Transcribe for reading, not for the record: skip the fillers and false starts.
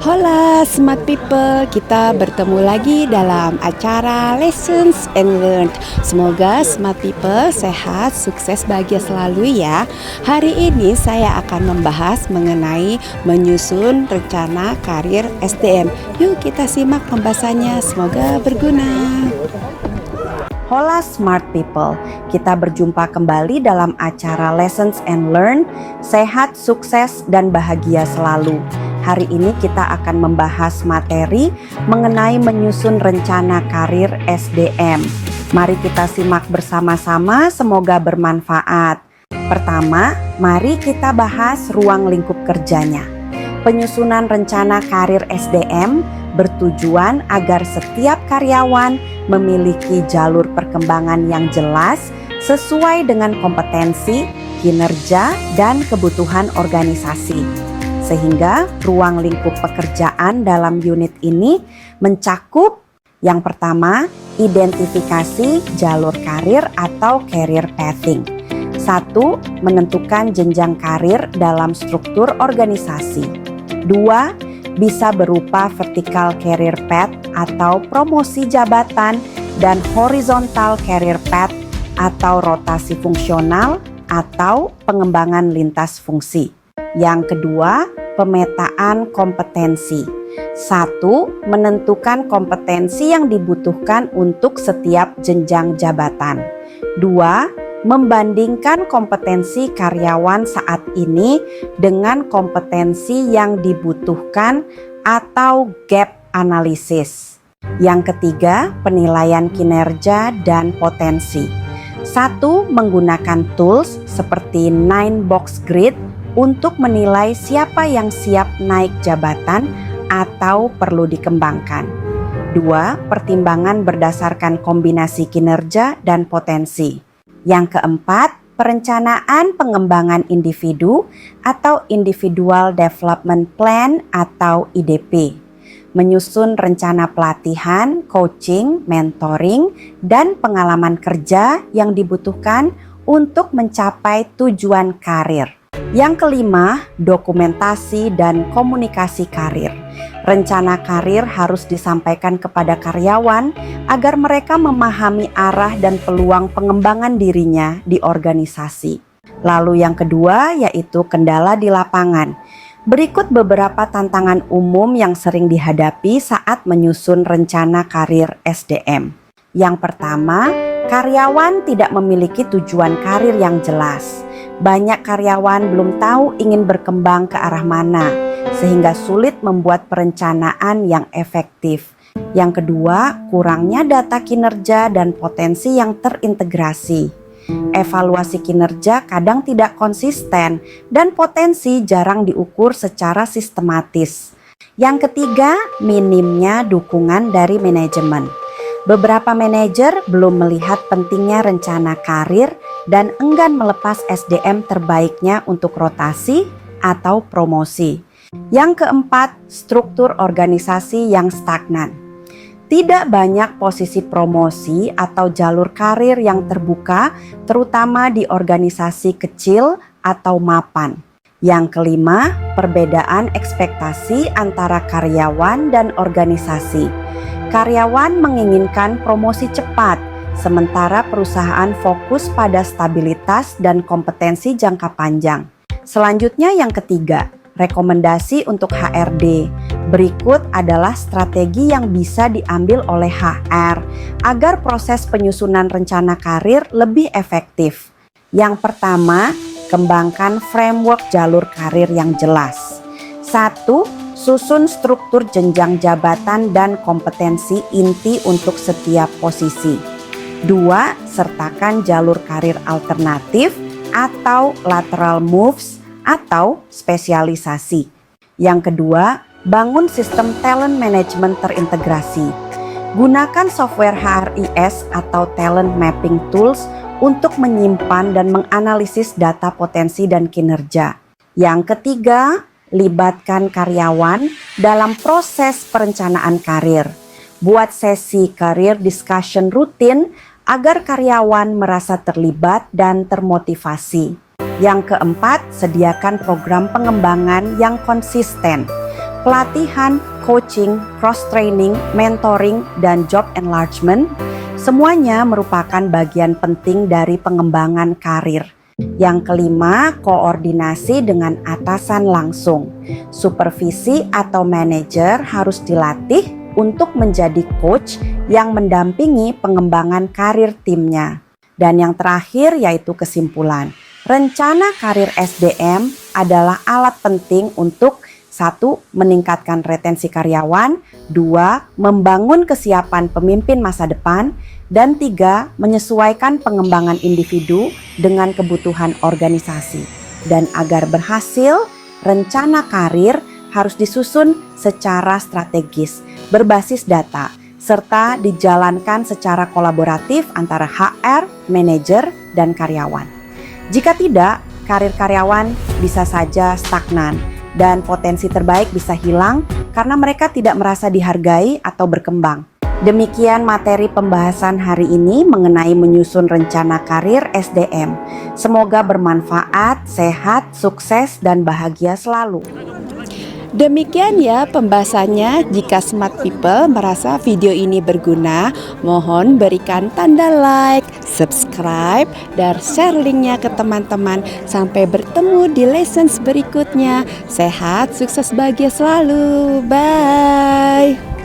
Hola smart people, kita bertemu lagi dalam acara Lessons and Learn. Semoga smart people sehat, sukses, bahagia selalu ya. Hari ini saya akan membahas mengenai menyusun rencana karir SDM. Yuk kita simak pembahasannya, semoga berguna. Hola smart people, kita berjumpa kembali dalam acara Lessons and Learn, sehat, sukses, dan bahagia selalu. Hari ini kita akan membahas materi mengenai menyusun rencana karir SDM. Mari kita simak bersama-sama, semoga bermanfaat. Pertama, mari kita bahas ruang lingkup kerjanya. Penyusunan rencana karir SDM bertujuan agar setiap karyawan memiliki jalur perkembangan yang jelas sesuai dengan kompetensi, kinerja, dan kebutuhan organisasi. Sehingga ruang lingkup pekerjaan dalam unit ini mencakup yang pertama, identifikasi jalur karir atau career pathing. 1. Menentukan jenjang karir dalam struktur organisasi. 2. Bisa berupa vertical career path atau promosi jabatan dan horizontal career path atau rotasi fungsional atau pengembangan lintas fungsi. Yang kedua, pemetaan kompetensi. 1. Menentukan kompetensi yang dibutuhkan untuk setiap jenjang jabatan. 2. Membandingkan kompetensi karyawan saat ini dengan kompetensi yang dibutuhkan atau gap analisis. Yang ketiga, penilaian kinerja dan potensi. 1. Menggunakan tools seperti 9-box grid untuk menilai siapa yang siap naik jabatan atau perlu dikembangkan. 2. Pertimbangan berdasarkan kombinasi kinerja dan potensi. Yang keempat, perencanaan pengembangan individu atau Individual Development Plan atau IDP. Menyusun rencana pelatihan, coaching, mentoring, dan pengalaman kerja yang dibutuhkan untuk mencapai tujuan karir. Yang kelima, dokumentasi dan komunikasi karir. Rencana karir harus disampaikan kepada karyawan agar mereka memahami arah dan peluang pengembangan dirinya di organisasi. Lalu yang kedua yaitu kendala di lapangan. Berikut beberapa tantangan umum yang sering dihadapi saat menyusun rencana karir SDM. Yang pertama, karyawan tidak memiliki tujuan karir yang jelas. Banyak karyawan belum tahu ingin berkembang ke arah mana, sehingga sulit membuat perencanaan yang efektif. Yang kedua, kurangnya data kinerja dan potensi yang terintegrasi. Evaluasi kinerja kadang tidak konsisten dan potensi jarang diukur secara sistematis. Yang ketiga, minimnya dukungan dari manajemen. Beberapa manajer belum melihat pentingnya rencana karir dan enggan melepas SDM terbaiknya untuk rotasi atau promosi. Yang keempat, struktur organisasi yang stagnan. Tidak banyak posisi promosi atau jalur karir yang terbuka, terutama di organisasi kecil atau mapan. Yang kelima, perbedaan ekspektasi antara karyawan dan organisasi. Karyawan menginginkan promosi cepat, sementara perusahaan fokus pada stabilitas dan kompetensi jangka panjang. Selanjutnya yang ketiga, rekomendasi untuk HRD. Berikut adalah strategi yang bisa diambil oleh HR agar proses penyusunan rencana karir lebih efektif. Yang pertama, kembangkan framework jalur karir yang jelas. 1. Susun struktur jenjang jabatan dan kompetensi inti untuk setiap posisi. 2. Sertakan jalur karir alternatif atau lateral moves atau spesialisasi. Yang kedua, bangun sistem talent management terintegrasi. Gunakan software HRIS atau talent mapping tools untuk menyimpan dan menganalisis data potensi dan kinerja. Yang ketiga, libatkan karyawan dalam proses perencanaan karir. Buat sesi career discussion rutin agar karyawan merasa terlibat dan termotivasi. Yang keempat, sediakan program pengembangan yang konsisten. pelatihan, coaching, cross-training, mentoring, dan job enlargement, semuanya merupakan bagian penting dari pengembangan karir. Yang kelima, koordinasi dengan atasan langsung. Supervisi atau manajer harus dilatih untuk menjadi coach yang mendampingi pengembangan karir timnya. Dan yang terakhir yaitu kesimpulan. Rencana karir SDM adalah alat penting untuk 1. Meningkatkan retensi karyawan, 2. Membangun kesiapan pemimpin masa depan, dan 3. Menyesuaikan pengembangan individu dengan kebutuhan organisasi. Dan agar berhasil, rencana karir harus disusun secara strategis, berbasis data, serta dijalankan secara kolaboratif antara HR, manajer, dan karyawan. Jika tidak, karir karyawan bisa saja stagnan dan potensi terbaik bisa hilang karena mereka tidak merasa dihargai atau berkembang. Demikian materi pembahasan hari ini mengenai menyusun rencana karir SDM. Semoga bermanfaat, sehat, sukses, dan bahagia selalu. Demikian ya pembahasannya. Jika smart people merasa video ini berguna, mohon berikan tanda like, subscribe, dan share linknya ke teman-teman. Sampai bertemu di lessons berikutnya. Sehat, sukses, bahagia selalu. Bye.